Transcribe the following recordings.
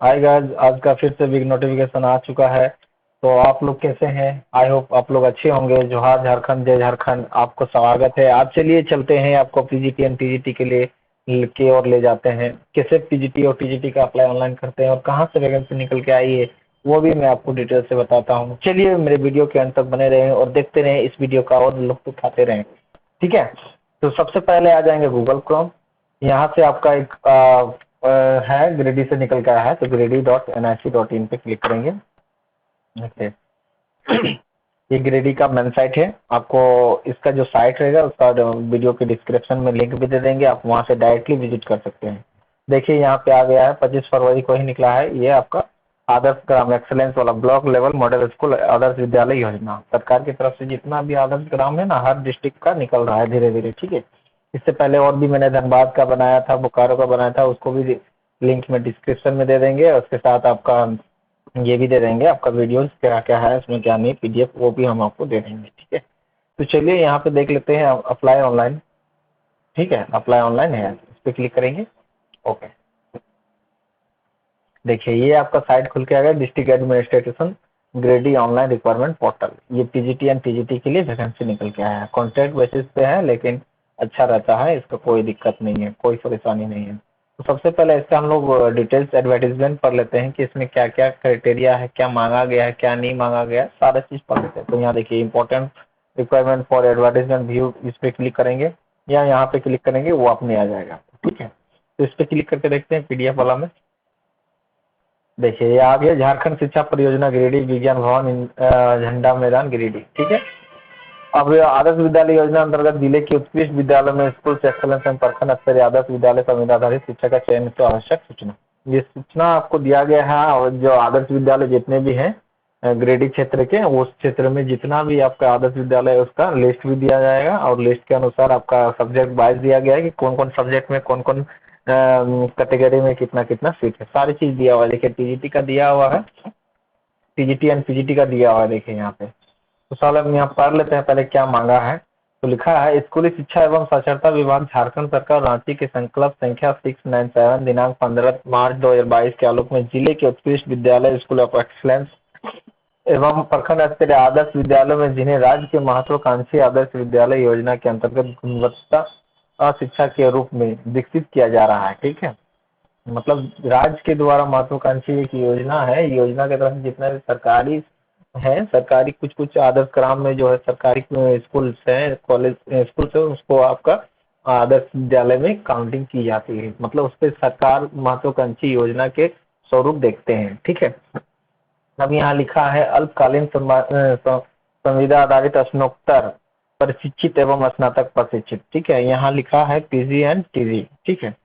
Hi guys, आज का फिर से बिग नोटिफिकेशन आ चुका है। तो आप लोग कैसे हैं? आई होप आप लोग अच्छे होंगे। जोहार झारखंड, जय झारखंड, आपको स्वागत है। आज चलिए चलते हैं, आपको पीजीटी एंड टीजीटी के लिए की ओर ले जाते हैं। कैसे पीजीटी और टीजीटी का अप्लाई ऑनलाइन करते हैं और कहाँ से वैकेंसी निकल के आई है वो भी मैं आपको डिटेल से बताता हूँ। चलिए मेरे वीडियो के अंत तक बने रहें और देखते रहें इस वीडियो का और लुत्फ उठाते रहें। ठीक है, तो सबसे पहले आ जाएंगे गूगल क्रोम। यहाँ से आपका एक है, ग्रेडी से निकल के आया है, तो grady.nic.in पे क्लिक करेंगे। ओके, ये ग्रेडी का मेन साइट है। आपको इसका जो साइट रहेगा उसका वीडियो के डिस्क्रिप्शन में लिंक भी दे देंगे, आप वहां से डायरेक्टली विजिट कर सकते हैं। देखिए यहाँ पे आ गया है, 25 फरवरी को ही निकला है ये आपका आदर्श ग्राम एक्सेलेंस वाला block level model school Adarsh Vidyalaya योजना। सरकार की तरफ से जितना भी आदर्श ग्राम है ना, हर डिस्ट्रिक्ट का निकल रहा है धीरे धीरे। ठीक है, इससे पहले और भी मैंने धनबाद का बनाया था, बोकारो का बनाया था, उसको भी लिंक में डिस्क्रिप्शन में दे देंगे। उसके साथ आपका ये भी दे देंगे, आपका वीडियोस क्या क्या है इसमें, क्या नहीं, पीडीएफ वो भी हम आपको दे देंगे। ठीक है, तो चलिए यहाँ पे देख लेते हैं अप्लाई ऑनलाइन। ठीक है, अप्लाई ऑनलाइन है, इस पर क्लिक करेंगे। ओके, देखिए ये आपका साइट खुल के आ गया, district administration ग्रेडी online requirement portal. ये पीजीटी एंड टीजीटी के लिए वैकेंसी निकल के आया है, कॉन्ट्रैक्ट बेसिस पे है, लेकिन अच्छा रहता है, इसका कोई दिक्कत नहीं है, कोई परेशानी नहीं है। तो सबसे पहले इसका हम लोग डिटेल्स एडवर्टीजमेंट पढ़ लेते हैं कि इसमें क्या क्या क्राइटेरिया है, क्या मांगा गया है, क्या नहीं मांगा गया है, सारा चीज पढ़ लेते हैं। तो यहाँ देखिए important requirement for advertisement view, इस पे क्लिक करेंगे या यहाँ पे क्लिक करेंगे, वो अपने आ जाएगा। ठीक है, तो इस पे क्लिक करके देखते हैं पीडीएफ वाला में। देखिए ये आ गया, झारखंड शिक्षा परियोजना गिरिडीह विज्ञान भवन झंडा मैदान गिरिडीह। ठीक है, अब आदर्श विद्यालय योजना अंतर्गत जिले के उत्कृष्ट विद्यालय में स्कूल से एक्सलेंस एंड प्रखंड स्तरीय आदर्श विद्यालय संविदा आधारित शिक्षा का चयन तो आवश्यक सूचना। ये सूचना आपको दिया गया है, और जो आदर्श विद्यालय जितने भी हैं गिरिडीह क्षेत्र के, उस क्षेत्र में जितना भी आपका आदर्श विद्यालय है उसका लिस्ट भी दिया जाएगा, और लिस्ट के अनुसार आपका सब्जेक्ट वाइज दिया गया है कि कौन कौन सब्जेक्ट में कौन कौन कैटेगरी में कितना कितना सीट है, सारी चीज दिया हुआ है। देखिए टीजीटी का दिया हुआ है, टीजीटी एंड पीजीटी का दिया हुआ है, देखिए यहाँ पे। तो साल हम यहाँ पढ़ लेते हैं पहले क्या मांगा है। तो लिखा है, स्कूली शिक्षा एवं साक्षरता विभाग झारखंड सरकार रांची के संकल्प संख्या 697 दिनांक 15 मार्च 2022 के आलोक में जिले के उत्कृष्ट विद्यालय स्कूल ऑफ एक्सलेंस एवं प्रखंड स्तरीय आदर्श विद्यालयों में जिन्हें राज्य के महत्वाकांक्षी आदर्श विद्यालय योजना के अंतर्गत गुणवत्ता शिक्षा के रूप में विकसित किया जा रहा है। ठीक है, मतलब राज्य के द्वारा महत्वाकांक्षी एक योजना है, योजना के तहत जितना भी सरकारी है, सरकारी कुछ कुछ आदर्श ग्राम में जो है सरकारी स्कूल है, कॉलेज स्कूल है, उसको आपका आदर्श विद्यालय में काउंटिंग की जाती है, मतलब उस पर सरकार महत्वाकांक्षी योजना के स्वरूप देखते हैं। ठीक है, अब यहाँ लिखा है अल्पकालीन संविदा आधारित स्नातकोत्तर प्रशिक्षित एवं स्नातक प्रशिक्षित। ठीक है, यहाँ लिखा है पीजी एंड टीजी। ठीक है,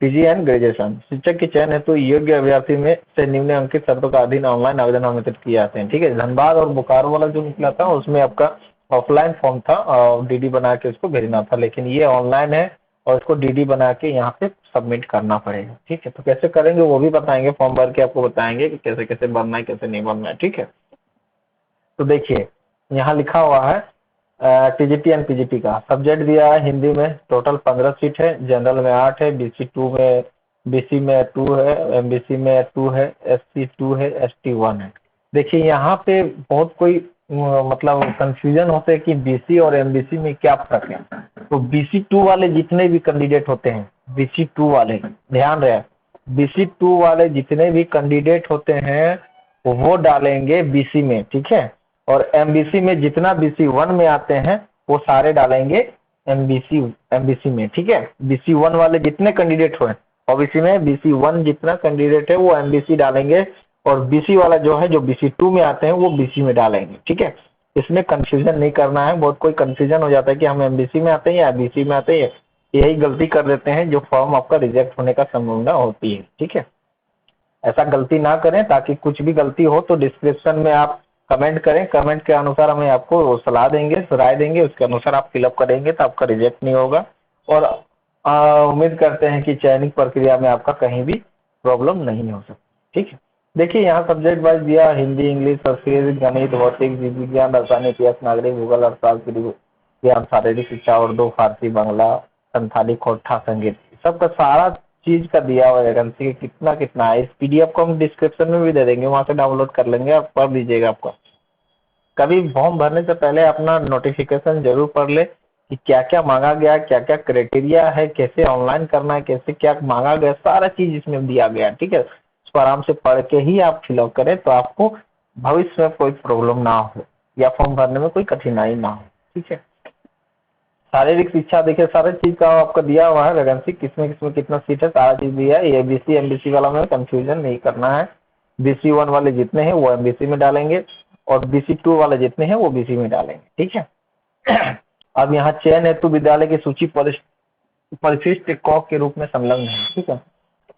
पीजी एंड ग्रेजुएशन शिक्षक के चयन हेतु योग्य अभ्यर्थी में से निम्नलिखित शर्तों का अधीन ऑनलाइन आवेदन आमंत्रित किए जाते हैं। ठीक है, धनबाद और बोकारो वाला जो निकला था उसमें आपका ऑफलाइन फॉर्म था और डीडी बना के उसको भेजना था, लेकिन ये ऑनलाइन है और इसको डीडी बना के यहाँ पे सबमिट करना पड़ेगा। ठीक है, तो कैसे करेंगे वो भी बताएंगे, फॉर्म भर के आपको बताएंगे कि कैसे कैसे भरना है, कैसे नहीं भरना है। ठीक है, तो देखिए यहाँ लिखा हुआ है टीजीटी एंड पीजीटी का सब्जेक्ट दिया है हिंदी में, टोटल 15 सीट है, जनरल में 8 है, बीसी में 2 है, एमबीसी में 2 है, एससी 2 है, एसटी 1 है। देखिए यहाँ पे बहुत कोई मतलब कंफ्यूजन होता है कि बीसी और एमबीसी में क्या फर्क है। तो बीसी 2 वाले जितने भी कैंडिडेट होते हैं, बीसी 2 वाले, ध्यान रहे, बीसी 2 वाले जितने भी कैंडिडेट होते हैं वो डालेंगे बीसी में। ठीक है, और एमबीसी में जितना बीसी 1 में आते हैं वो सारे डालेंगे एमबीसी में। ठीक है, बीसी 1 वाले जितने कैंडिडेट हुए ओबीसी में, बीसी 1 जितना कैंडिडेट है वो एमबीसी डालेंगे, और बीसी वाला जो है जो बीसी 2 में आते हैं वो बीसी में डालेंगे। ठीक है, इसमें कंफ्यूजन नहीं करना है, बहुत कोई कंफ्यूजन हो जाता है कि हम एमबीसी में आते हैं या बीसी में आते हैं, यही गलती कर देते हैं जो फॉर्म आपका रिजेक्ट होने का संभावना होती है। ठीक है, ऐसा गलती ना करें, ताकि कुछ भी गलती हो तो डिस्क्रिप्शन में आप कमेंट करें, कमेंट के अनुसार हमें आपको सलाह देंगे, राय देंगे, उसके अनुसार आप फिलअप करेंगे तो आपका रिजेक्ट नहीं होगा। और उम्मीद करते हैं कि चयनित प्रक्रिया में आपका कहीं भी प्रॉब्लम नहीं हो सकती। ठीक है, देखिए यहाँ सब्जेक्ट वाइज दिया, हिंदी, इंग्लिश, संस्कृत, गणित, भौतिक, जीव विज्ञान, रसायन, इतिहास, नागरिक, भूगोल, अर्थशास्त्र, ज्ञान, शारीरिक शिक्षा, उर्दू, फारसी, बांग्ला, संथाली, खोटा, संगीत, सबका सारा चीज का दिया हुआ है वैकेंसी के कितना कितना है। इस पीडीएफ को हम डिस्क्रिप्शन में भी दे देंगे, वहां से डाउनलोड कर लेंगे, आप पढ़ लीजिएगा। आपका कभी फॉर्म भरने से पहले अपना नोटिफिकेशन जरूर पढ़ ले कि क्या क्या मांगा गया, क्या क्या क्राइटेरिया है, कैसे ऑनलाइन करना है, कैसे क्या मांगा गया, सारा चीज इसमें दिया गया है। ठीक है, उसको आराम से पढ़ के ही आप फिलअप करें, तो आपको भविष्य में कोई प्रॉब्लम ना हो या फॉर्म भरने में कोई कठिनाई ना हो। ठीक है, शारीरिक शिक्षा देखिए, सारे चीज का आपका दिया हुआ है वैकेंसी, किसमें कितना सीट है, सारा चीज दिया है। ये बीसी एमबीसी वाला में कंफ्यूजन नहीं करना है। BC1 वाले जितने हैं वो एमबीसी में डालेंगे, और BC2 वाले जितने हैं वो बीसी में डालेंगे। ठीक है। अब यहाँ चयन हेतु विद्यालय की सूची परिशिष्ट क के रूप में संलग्न है। ठीक है,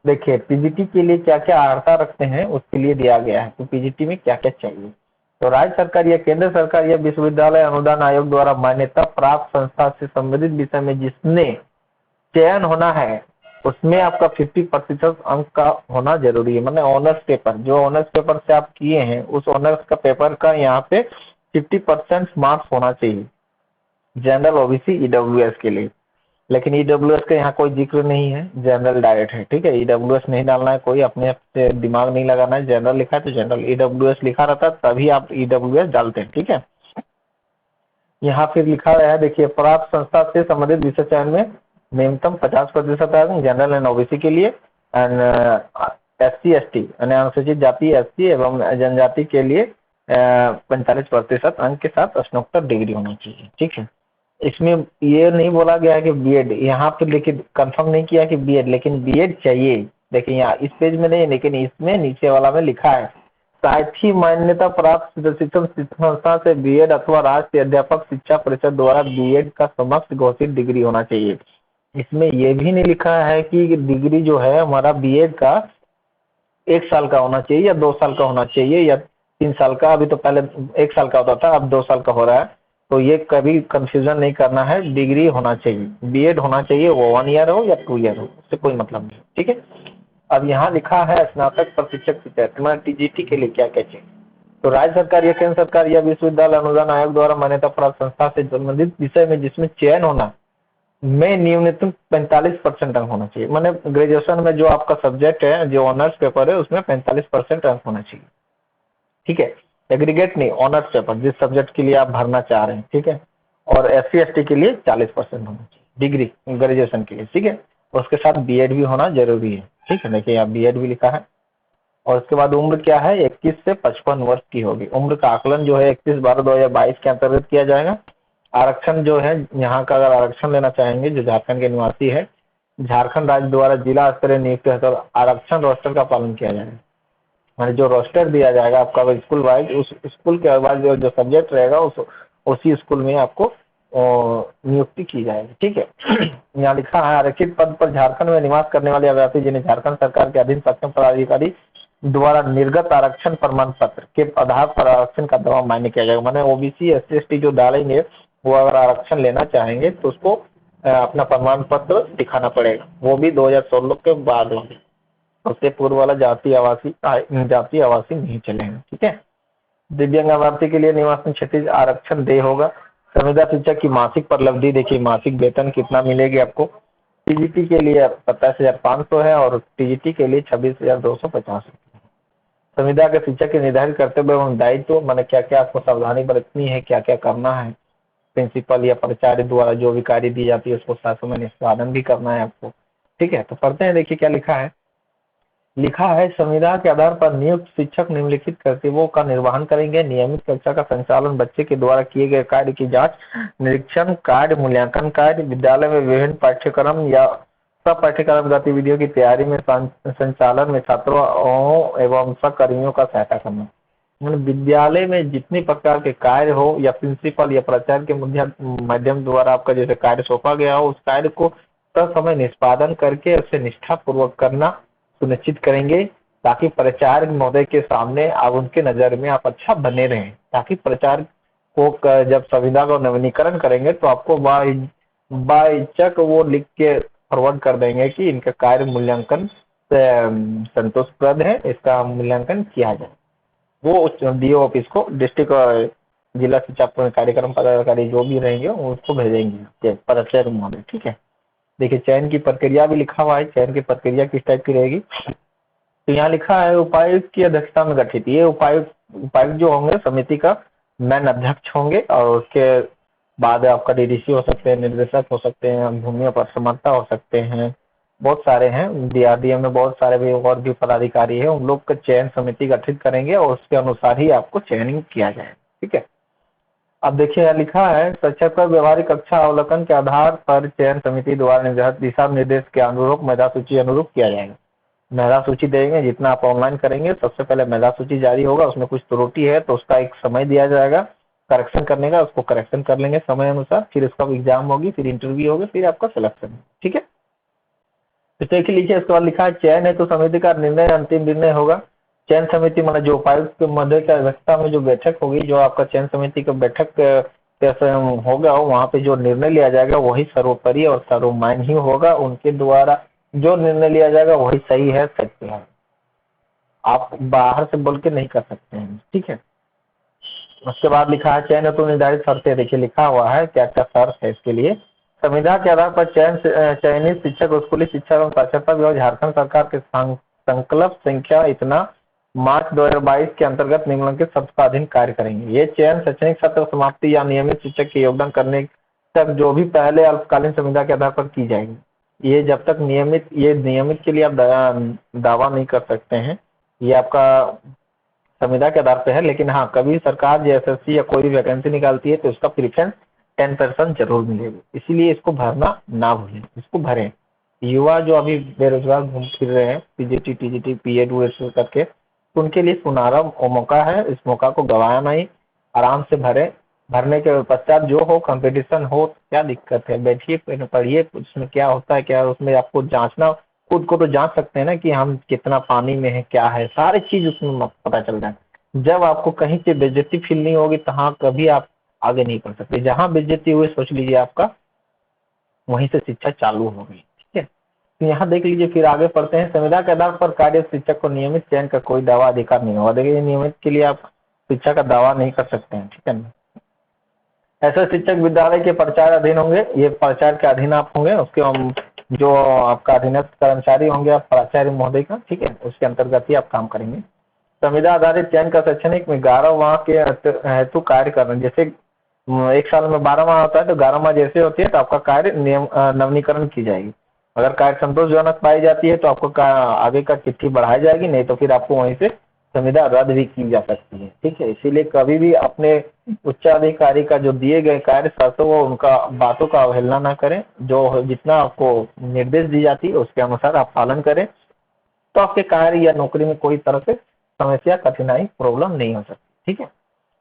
देखिए पीजीटी के लिए क्या क्या अर्हता रखते हैं उसके लिए दिया गया है, तो पीजीटी में क्या क्या चाहिए। तो राज्य सरकार या केंद्र सरकार या विश्वविद्यालय अनुदान आयोग द्वारा मान्यता प्राप्त संस्था से संबंधित विषय में जिसने चयन होना है उसमें आपका 50% अंक का होना जरूरी है। मतलब ऑनर्स पेपर, जो ऑनर्स पेपर से आप किए हैं उस ऑनर्स का पेपर का यहाँ पे 50% मार्क्स होना चाहिए जनरल, ओबीसी, ईडब्ल्यूएस के लिए। लेकिन ईडब्ल्यूएस का यहाँ कोई जिक्र नहीं है, जनरल डायरेक्ट है। ठीक है, ईडब्ल्यूएस नहीं डालना है, कोई अपने से दिमाग नहीं लगाना है। जनरल लिखा है तो जनरल, ईडब्ल्यूएस लिखा रहता है तभी आप ईडब्ल्यूएस डालते हैं। ठीक है, यहाँ फिर लिखा गया है, देखिए प्राप्त संस्था से संबंधित विषय चयन में न्यूनतम 50% है जनरल एंड ओबीसी के लिए, एंड SC ST यानी अनुसूचित जाति SC एवं जनजाति के लिए 45% अंक के साथ स्नातक डिग्री होना चाहिए। ठीक है, इसमें ये नहीं बोला गया है कि बीएड, यहाँ पे लेकिन कंफर्म नहीं किया कि बीएड, लेकिन बीएड चाहिए। देखिए यहाँ इस पेज में नहीं, लेकिन इसमें नीचे वाला में लिखा है साथ ही मान्यता प्राप्त शिक्षण संस्था से बीएड अथवा राष्ट्रीय अध्यापक शिक्षा परिषद द्वारा बीएड का समक्ष घोषित डिग्री होना चाहिए। इसमें यह भी नहीं लिखा है कि डिग्री जो है हमारा बीएड का 1 साल का होना चाहिए या 2 साल का होना चाहिए या 3 साल का। अभी तो पहले 1 साल का होता था, अब 2 साल का हो रहा है। तो ये कभी कंफ्यूजन नहीं करना है, डिग्री होना चाहिए, बीएड होना चाहिए, वो 1 ईयर हो या 2 ईयर हो, उससे कोई मतलब नहीं। ठीक है, अब यहाँ लिखा है स्नातक प्रशिक्षक शिक्षा टीजीटी के लिए क्या क्या चाहिए। तो राज्य सरकार या केंद्र सरकार या विश्वविद्यालय अनुदान आयोग द्वारा मान्यता प्राप्त संस्था से संबंधित विषय में जिसमें चयन होना में न्यूनतम 45% अंक होना चाहिए। मैंने ग्रेजुएशन में जो आपका सब्जेक्ट है, जो ऑनर्स पेपर है, उसमें 45% अंक होना चाहिए। ठीक है, एग्रीगेट नहीं, ऑनर्स पेपर जिस सब्जेक्ट के लिए आप भरना चाह रहे हैं। ठीक है, और SC ST के लिए 40% होना चाहिए डिग्री ग्रेजुएशन के लिए। ठीक है, उसके साथ बीएड भी होना जरूरी है। ठीक है, देखिए यहाँ बीएड भी लिखा है। और उसके बाद उम्र क्या है, 21 से 55 वर्ष की होगी। उम्र का आकलन जो है 31/12/2022 के अंतर्गत किया जाएगा। आरक्षण जो है यहाँ का, अगर आरक्षण लेना चाहेंगे जो झारखंड के निवासी है, झारखंड राज्य द्वारा जिला स्तरीय नियुक्त है तो आरक्षण रोस्टर का पालन किया जाएगा। माने जो रोस्टर दिया जाएगा आपका स्कूल वाइज, उस स्कूल के बाद जो सब्जेक्ट रहेगा उसी स्कूल में आपको नियुक्ति की जाएगी। ठीक है, यहाँ लिखा है आरक्षित पद पर झारखंड में निवास करने वाले अभ्यर्थी जिन्हें झारखंड सरकार के अधीन सक्षम पदाधिकारी द्वारा निर्गत आरक्षण प्रमाण पत्र के आधार पर आरक्षण का दावा मान्य किया जाएगा। माने ओबीसी SC ST जो डालेंगे वो अगर आरक्षण लेना चाहेंगे तो उसको अपना प्रमाण पत्र दिखाना पड़ेगा, वो भी 2016 के बाद होंगे। उससे पूर्व वाला जाति आवासी नहीं चलेगा। ठीक है, दिव्यांग अभ्यर्थी के लिए निवास में क्षतिज आरक्षण दे होगा। संविदा शिक्षक की मासिक परलब्धि देखिए, मासिक वेतन कितना मिलेगी आपको। टीजीटी के लिए 27,500 है और टीजीटी के लिए 26,250 है। संविदा के शिक्षक के निर्धारित कर्तव्य एवं दायित्व मैंने क्या क्या आपको सावधानी बरतनी है, क्या क्या करना है। प्रिंसिपल या प्राचार्य द्वारा जो भी कार्य दी जाती है उसको शासन में निष्पादन भी करना है आपको। ठीक है, तो पढ़ते हैं, देखिए क्या लिखा है। लिखा है संविदा के आधार पर नियुक्त शिक्षक निम्नलिखित कर्तव्यों का निर्वहन करेंगे। नियमित कक्षा का संचालन, बच्चे के द्वारा किए गए कार्य की जांच, निरीक्षण कार्य, मूल्यांकन कार्य, विद्यालय में विभिन्न पाठ्यक्रम या सब पाठ्यक्रम गतिविधियों की तैयारी में संचालन में छात्रों एवं सहकर्मियों का सहायता करना। विद्यालय में जितने प्रकार के कार्य हो या प्रिंसिपल या प्राचार्य के माध्यम द्वारा आपका जैसे कार्य सौंपा गया हो, उस कार्य को समय निष्पादन करके उसे निष्ठा पूर्वक करना सुनिश्चित करेंगे, ताकि प्राचार्य महोदय के सामने आप उनके नजर में आप अच्छा बने रहें। ताकि प्राचार्य को जब संविदा का नवीनीकरण करेंगे तो आपको बाइचक वो लिख के फॉरवर्ड कर देंगे कि इनका कार्य मूल्यांकन संतोषप्रद है, इसका मूल्यांकन किया जाए। वो डीओ ऑफिस को, डिस्ट्रिक्ट जिला शिक्षा कार्यक्रम पदाधिकारी जो भी रहेंगे उसको भेजेंगे प्राचार्य महोदय। ठीक है, देखिए चयन की प्रक्रिया भी लिखा हुआ है, चयन की प्रक्रिया किस टाइप की रहेगी। तो यहाँ लिखा है उपायुक्त की अध्यक्षता में गठित, ये उपायुक्त उपायुक्त जो होंगे समिति का मैन अध्यक्ष होंगे, और उसके बाद आपका डीडीसी हो सकते हैं, निर्देशक हो सकते हैं, भूमि अपरसमर्ता हो सकते हैं, बहुत सारे हैं। डीआरडीए में बहुत सारे भी और भी पदाधिकारी है, उन लोग का चयन समिति गठित करेंगे और उसके अनुसार ही आपको चयनिंग किया जाए। ठीक है, अब देखिए यहाँ लिखा है शिक्षक पर व्यवहारिक कक्षा अवलोकन के आधार पर चयन समिति द्वारा निर्धारित दिशा निर्देश के अनुरूप मेधा सूची अनुरूप किया जाएगा। मेधा सूची देंगे, जितना आप ऑनलाइन करेंगे सबसे पहले मेधा सूची जारी होगा, उसमें कुछ त्रुटि है तो उसका एक समय दिया जाएगा करेक्शन करने का, उसको करेक्शन कर लेंगे समय अनुसार, फिर उसका एग्जाम होगी, फिर इंटरव्यू होगी, फिर आपका सिलेक्शन। ठीक है, तो देखिए लीजिए इसके बाद लिखा है चयन है तो समिति का निर्णय अंतिम निर्णय होगा। चयन समिति मतलब जो उपायुक्त के मध्य की अध्यक्षता में जो बैठक होगी, जो आपका चयन समिति का बैठक कैसे होगा, वहाँ पे जो निर्णय लिया जाएगा वही सर्वोपरि और सर्वमान्य ही होगा, उनके द्वारा जो निर्णय लिया जाएगा वही सही है, सत्य है, आप बाहर से बोल के नहीं कर सकते हैं। ठीक है, उसके बाद लिखा है चयन हेतु निर्धारित शर्तें, देखिए लिखा हुआ है क्या क्या शर्त है इसके लिए। संविदा के आधार पर चयनित शिक्षक स्कूली शिक्षा एवं साक्षरता विभाग झारखंड सरकार के संकल्प संख्या इतना मार्च 2022 के अंतर्गत निम्नलिखित शर्त का अधीन कार्य करेंगे। ये चयन शैक्षणिक सत्र समाप्ति या नियमित शिक्षक के योगदान करने तक जो भी पहले अल्पकालीन संविदा के आधार पर की जाएगी। ये जब तक नियमित के लिए आप दावा नहीं कर सकते हैं, ये आपका संविदा के आधार पे है, लेकिन हाँ कभी सरकार एसएससी या कोई भी वैकेंसी निकालती है तो उसका प्रीफरेंस 10% जरूर मिलेगी, इसीलिए इसको भरना ना भूलें, इसको भरें। युवा जो अभी बेरोजगार घूम फिर रहे हैं पीजीटी टीजीटी पीएड करके, तो उनके लिए सुनहरा मौका है, इस मौका को गवाया नहीं, आराम से भरें। भरने के पश्चात जो हो कंपटीशन हो, क्या दिक्कत है, बैठिए पढ़िए, उसमें क्या होता है, क्या उसमें आपको जांचना, खुद को तो जांच सकते हैं ना कि हम कितना पानी में है, क्या है, सारी चीज उसमें पता चल रहा है। जब आपको कहीं से बेइज्जती फील नहीं होगी तो हाँ कभी आप आगे नहीं बढ़ सकते, जहां बेइज्जती हुई सोच लीजिए आपका वहीं से शिक्षा चालू हो गई। ठीक है, तो यहाँ देख लीजिए, फिर आगे पढ़ते हैं। संविदा के आधार पर कार्य शिक्षक को नियमित चयन का कोई दावा अधिकार नहीं होगा। देखिए नियमित के लिए आप शिक्षा का दावा नहीं कर सकते हैं। ठीक है ना, ऐसे शिक्षक विद्यालय के प्राचार्य अधीन होंगे, ये प्राचार्य के अधीन आप होंगे, उसके हम जो आपका अधीनस्थ कर्मचारी होंगे आप प्राचार्य महोदय का, ठीक है, उसके अंतर्गत ही आप काम करेंगे। संविदा आधारित चयन का शैक्षणिक में 11 माह के हेतु कार्य करना, जैसे एक साल में 12 माह होता है तो 11 माह जैसे होती है तो आपका कार्य नियम नवीनीकरण की जाएगी। अगर कार्य संतोषजनक पाई जाती है तो आपको आगे का चिट्ठी बढ़ाई जाएगी, नहीं तो फिर आपको वहीं से संविदा रद्द भी की जा सकती है। ठीक है, इसीलिए कभी भी अपने उच्चाधिकारी का जो दिए गए कार्य शर्तों वो उनका बातों का अवहेलना ना करें, जो जितना आपको निर्देश दी जाती है उसके अनुसार आप पालन करें, तो आपके कार्य या नौकरी में कोई तरह से समस्या कठिनाई प्रॉब्लम नहीं हो सकती। ठीक है,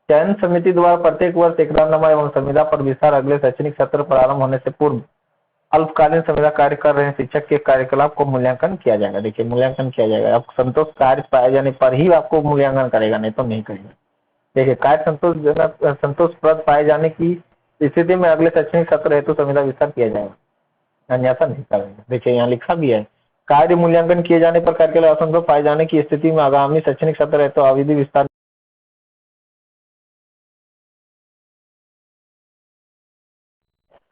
चयन समिति द्वारा प्रत्येक वर्ष इकरारनामा एवं संविदा पर विस्तार अगले शैक्षणिक सत्र प्रारंभ होने से पूर्व अल्पकालीन संविदा कार्य कर रहे शिक्षक के कार्यकलाप को मूल्यांकन किया जाएगा। देखिए मूल्यांकन किया जाएगा, आप संतोष कार्य पाए जाने पर ही आपको मूल्यांकन करेगा, नहीं तो नहीं करेगा। देखिए कार्य संतोषजनक संतोषप्रद पाए जाने की स्थिति में अगले शैक्षणिक सत्र हेतु संविदा विस्तार किया जाएगा, अन्यथा नहीं करेगा। देखिए यहाँ लिखा भी है, कार्य मूल्यांकन किए जाने पर कार्यकलाप असंतोष पाए जाने की स्थिति में आगामी शैक्षणिक सत्र हेतु अवधि विस्तार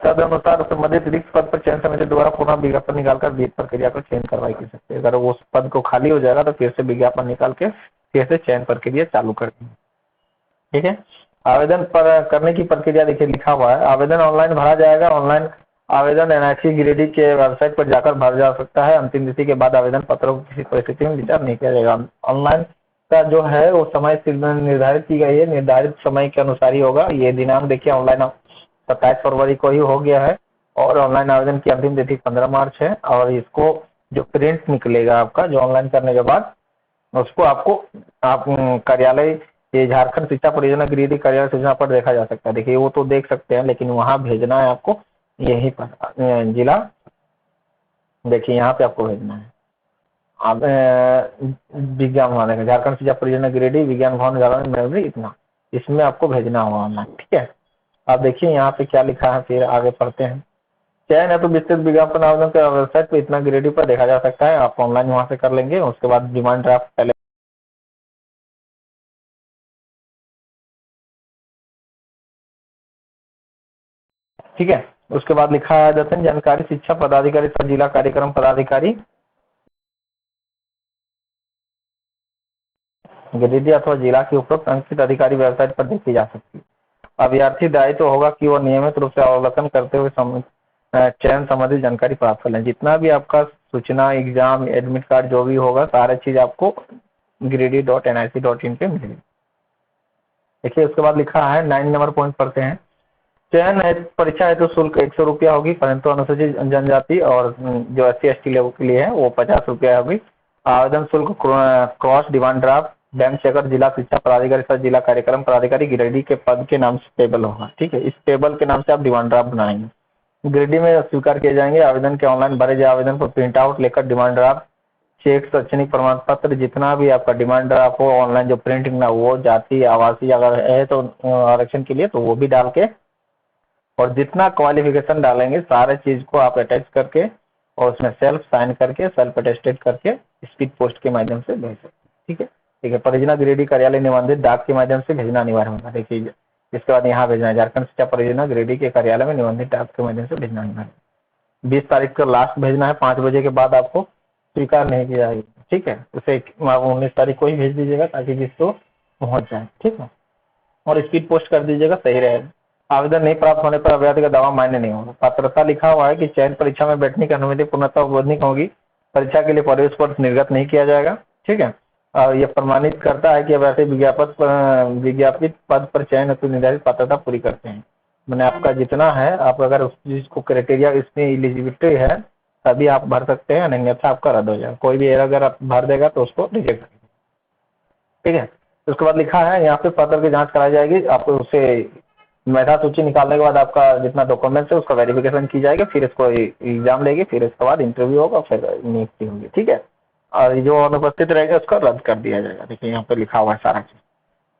तदनुसार संबंधित रिक्त पद पर चयन समिति द्वारा पुनः विज्ञापन निकालकर बीज प्रक्रिया को चयन करवाई की सकती है। अगर उस पद को खाली हो जाएगा तो फिर से विज्ञापन निकाल के फिर से चयन प्रक्रिया चालू कर देंगे। ठीक है, आवेदन पर करने की प्रक्रिया देखिए लिखा हुआ है, आवेदन ऑनलाइन भरा जाएगा। ऑनलाइन आवेदन एनआईसी गिरिडीह के वेबसाइट पर जाकर भरा जा सकता है। अंतिम तिथि के बाद आवेदन पत्रों को किसी परिस्थिति में विचार नहीं किया जाएगा। ऑनलाइन का जो है वो समय निर्धारित की गई है, निर्धारित समय के अनुसार ही होगा। ये दिनांक देखिए ऑनलाइन 27 फरवरी को ही हो गया है और ऑनलाइन आवेदन की अंतिम तिथि 15 मार्च है। और इसको जो प्रिंट निकलेगा आपका जो ऑनलाइन करने के बाद उसको आपको आप कार्यालय ये झारखंड शिक्षा परियोजना गिरिडीह कार्यालय सूचना पर देखा जा सकता है। देखिए वो तो देख सकते हैं, लेकिन वहां भेजना है आपको यहीं पर जिला, देखिए यहाँ पे आपको भेजना है। आप विज्ञान भवन है झारखंड शिक्षा परियोजना गिरिडीह विज्ञान भवन झारखंड, इतना इसमें आपको भेजना होगा ऑनलाइन। ठीक है, आप देखिए यहाँ पे क्या लिखा है, फिर आगे पढ़ते हैं। चयन है तो विस्तृत विज्ञापन आवेदन के वेबसाइट पे इतना गिरिडीह पर देखा जा सकता है, आप ऑनलाइन वहां से कर लेंगे। उसके बाद डिमांड ड्राफ्ट पहले ठीक है, उसके बाद लिखा है अद्यतन जानकारी शिक्षा पदाधिकारी तथा जिला कार्यक्रम पदाधिकारी गिरिडीह अथवा जिला के उपरोक्त अंकित अधिकारी वेबसाइट पर देखी जा सकती है। अभ्यर्थी दायित्व होगा कि वह नियमित रूप से अवलोकन करते हुए चयन संबंधित जानकारी प्राप्त कर लें। जितना भी आपका सूचना, एग्जाम, एडमिट कार्ड जो भी होगा सारा चीज आपको गिरिडीह.nic.in पे मिलेगी। देखिए उसके बाद लिखा है 9 नंबर पॉइंट पढ़ते हैं। चयन है परीक्षा है तो शुल्क 100 रुपया होगी, परंतु अनुसूचित जनजाति और जो SC/ST लोगों के लिए है वो 50 रुपया होगी। आवेदन शुल्क cross demand draft bank checker जिला शिक्षा पदाधिकारी तथा जिला कार्यक्रम पदाधिकारी गिरिडीह के पद के नाम से पेबल होगा। ठीक है, इस टेबल के नाम से आप डिमांड ड्राफ्ट बनाएंगे। गिरिडीह में स्वीकार किए जाएंगे। आवेदन के ऑनलाइन भरे गए आवेदन पर प्रिंट आउट लेकर डिमांड ड्राफ्ट, चेक, शैक्षणिक प्रमाण पत्र, जितना भी आपका डिमांड ड्राफ्ट हो ऑनलाइन जो प्रिंटिंग ना वो जाति आवासीय अगर है तो आरक्षण के लिए तो वो भी डाल के और जितना क्वालिफिकेशन डालेंगे सारे चीज को आप अटैच करके और उसमें सेल्फ साइन करके सेल्फ अटेस्टेड करके स्पीड पोस्ट के माध्यम से भेज सकते हैं। ठीक है, ठीक है। परियोजना गिरिडीह कार्यालय निबंधित डाक के माध्यम से भेजना अनिवार्य होगा। देखिए इसके बाद यहाँ भेजना है झारखंड शिक्षा परियोजना गिरिडीह के कार्यालय में निबंधित डाक के माध्यम से भेजना अनिवार्य। 20 तारीख को लास्ट भेजना है, 5 बजे के बाद आपको स्वीकार नहीं किया जाएगी। ठीक है, उसे 19 तारीख को ही भेज दीजिएगा ताकि जिसको पहुंच जाए। ठीक है, और स्पीड पोस्ट कर दीजिएगा, सही रहेगा। आवेदन नहीं प्राप्त होने पर अभ्यर्थी का दावा मान्य नहीं होगा। पात्रता लिखा हुआ है कि चयन परीक्षा में बैठने की अनुमति पूर्णतः उपलब्ध होगी। परीक्षा के लिए प्रवेश पत्र निर्गत नहीं किया जाएगा। ठीक है, और यह प्रमाणित करता है कि अभ्यर्थी विज्ञापित पद पर चयन हेतु निर्धारित पात्रता पूरी करते हैं। मैंने आपका जितना है आप अगर उस चीज को क्राइटेरिया इसमें एलिजिबिलिटी है तभी आप भर सकते हैं, नहीं अच्छा आपका रद्द हो जाएगा। कोई भी एरर अगर आप भर देगा तो उसको रिजेक्ट करेगा। ठीक है, उसके बाद लिखा है यहाँ पे पत्र की जांच कराई जाएगी। आपको उसे मेधा सूची निकालने के बाद आपका जितना डॉक्यूमेंट्स है उसका वेरिफिकेशन की जाएगी, फिर इसको एग्जाम लेगी, फिर इसके बाद इंटरव्यू होगा, फिर नियुक्ति होगी। ठीक है, और जो अनुपस्थित रहेगा उसका रद्द कर दिया जाएगा। देखिए यहाँ पे लिखा हुआ है सारा चीज।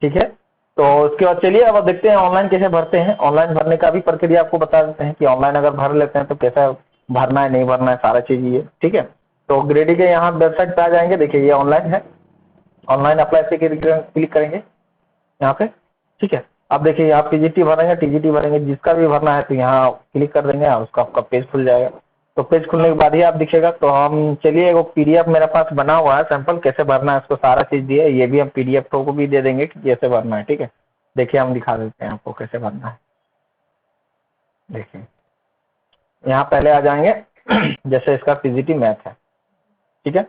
ठीक है, तो उसके बाद चलिए अब देखते हैं ऑनलाइन कैसे भरते हैं। ऑनलाइन भरने का भी प्रक्रिया आपको बता देते हैं कि ऑनलाइन अगर भर लेते हैं तो कैसा भरना है, नहीं भरना है, सारा चीज ये। ठीक है, तो गिरिडीह के यहाँ वेबसाइट पे आ जाएंगे। देखिए ये ऑनलाइन है, ऑनलाइन अप्लाई से क्लिक करेंगे यहाँ पे। ठीक है, अब देखिए आप टीजीटी भरेंगे, टीजीटी भरेंगे, जिसका भी भरना है तो यहाँ क्लिक कर देंगे, उसका आपका पेज खुल जाएगा। तो पेज खुलने के बाद ही आप दिखेगा। तो हम चलिए वो पीडीएफ मेरे पास बना हुआ है सैंपल कैसे भरना है, उसको सारा चीज दिया है, ये भी हम पीडीएफ को भी दे देंगे कि कैसे भरना है। ठीक है, देखिए हम दिखा देते हैं आपको कैसे भरना है। देखिए यहाँ पहले आ जाएंगे जैसे इसका पीजीटी मैथ है। ठीक है,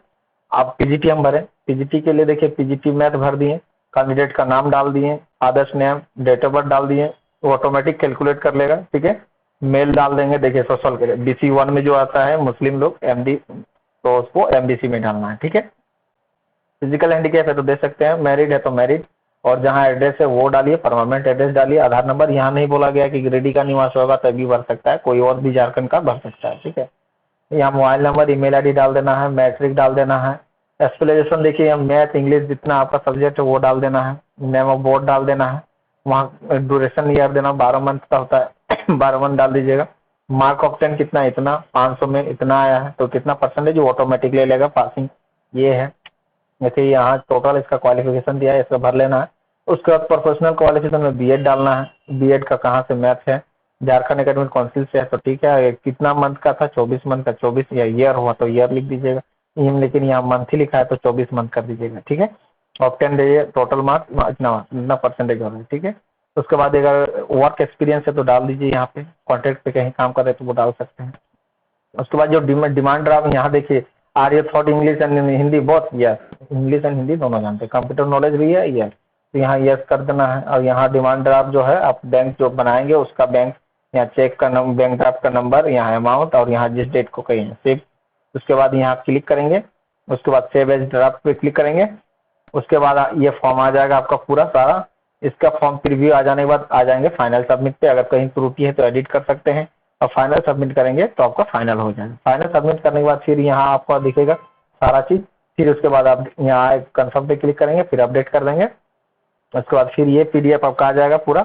आप पीजीटी हम भरें। पीजीटी के लिए देखिए पीजीटी मैथ भर दिए, कैंडिडेट का नाम डाल दिए, आदर्श नेम, डेट ऑफ बर्थ डाल दिए, वो ऑटोमेटिक कैलकुलेट कर लेगा। ठीक है, मेल डाल देंगे। देखिए सोशल के BC1 में जो आता है मुस्लिम लोग MD, तो उसको MBC में डालना है। ठीक है, फिजिकल हैंडीकैप है तो दे सकते हैं, मैरिड है तो मैरिड, और जहाँ एड्रेस है वो डालिए, परमानेंट एड्रेस डालिए। आधार नंबर यहाँ नहीं बोला गया कि गिरिडीह का निवास होगा तभी भर सकता है, कोई और भी झारखंड का भर सकता है। ठीक है, यहाँ मोबाइल नंबर, ईमेल ID डाल देना है, मैट्रिक डाल देना है। स्पेशलाइजेशन देखिए मैथ, इंग्लिश जितना आपका सब्जेक्ट है वो डाल देना है। नेम ऑफ बोर्ड डाल देना है। वहाँ ड्यूरेशन ईयर देना, 12 मंथ का होता है 12 मंथ डाल दीजिएगा। मार्क ऑप्शन कितना, इतना 500 में इतना आया है तो कितना परसेंटेज ऑटोमेटिक ले लेगा, पासिंग ये है। जैसे यहाँ टोटल इसका क्वालिफिकेशन दिया है, इसका भर लेना है। उसके बाद प्रोफेशनल क्वालिफिकेशन में बीएड डालना है। बीएड का कहाँ से मैथ है, झारखंड एकेडमिक काउंसिल से है तो ठीक है। कितना मंथ का था, 24 मंथ का, 24 या ईयर हुआ तो ईयर लिख दीजिएगा, लेकिन यहाँ मंथ ही लिखा है तो 24 मंथ कर दीजिएगा। ठीक है, ऑप्टेन दीजिए, टोटल मार्क्स इतना परसेंटेज हो रहा है। ठीक है, उसके बाद अगर वर्क एक्सपीरियंस है तो डाल दीजिए, यहाँ पे कॉन्ट्रैक्ट पे कहीं काम कर रहे तो वो डाल सकते हैं। उसके बाद जो डिमांड ड्राफ्ट यहाँ देखिए, are you thought English and Hindi both, yes, English and Hindi दोनों जानते हैं। कंप्यूटर नॉलेज भी है, यस, तो यहाँ यस कर देना है। और यहाँ डिमांड ड्राफ्ट जो है आप बैंक जो बनाएंगे उसका बैंक, यहाँ चेक का नंबर, बैंक ड्राफ्ट का नंबर, यहाँ अमाउंट और यहाँ जिस डेट को कहीं सेव। उसके बाद यहाँ क्लिक करेंगे, उसके बाद सेव एज ड्राफ्ट पे क्लिक करेंगे। उसके बाद ये फॉर्म आ जाएगा आपका पूरा सारा। इसका फॉर्म प्रीव्यू आ जाने के बाद आ जाएंगे फाइनल सबमिट पे। अगर कहीं त्रुटि है तो एडिट कर सकते हैं और फाइनल सबमिट करेंगे तो आपका फाइनल हो जाएगा। फाइनल सबमिट करने के बाद फिर यहाँ आपको दिखेगा सारा चीज। फिर उसके बाद आप यहाँ कंफर्म पे क्लिक करेंगे, फिर अपडेट कर देंगे। उसके बाद फिर ये PDF आपका आ जाएगा पूरा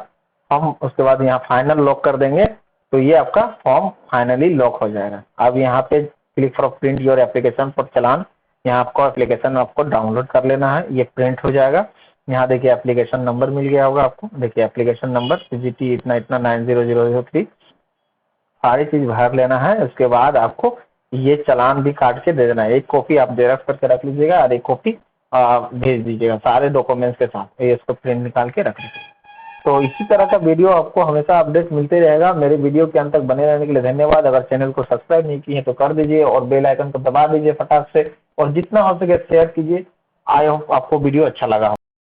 फॉर्म। उसके बाद यहाँ फाइनल लॉक कर देंगे तो ये आपका फॉर्म फाइनली लॉक हो जाएगा। अब यहाँ पे click for print your application for challan, यहाँ आपको एप्लीकेशन आपको डाउनलोड कर लेना है, ये प्रिंट हो जाएगा। यहाँ देखिए एप्लीकेशन नंबर मिल गया होगा आपको, देखिए एप्लीकेशन नंबर CGT इतना इतना 90003 सारी चीज़ भर लेना है। उसके बाद आपको ये चालान भी काट के दे देना है। एक कॉपी आप जेरॉक्स करके रख लीजिएगा और एक कॉपी भेज दीजिएगा सारे डॉक्यूमेंट्स के साथ। ये इसको प्रिंट निकाल के रख लीजिए। तो इसी तरह का वीडियो आपको हमेशा अपडेट मिलते रहेगा। मेरे वीडियो के अंत तक बने रहने के लिए धन्यवाद। अगर चैनल को सब्सक्राइब नहीं किए तो कर दीजिए और बेल आइकन को दबा दीजिए फटाक से, और जितना हो सके शेयर कीजिए। आई होप आपको वीडियो अच्छा लगा हो।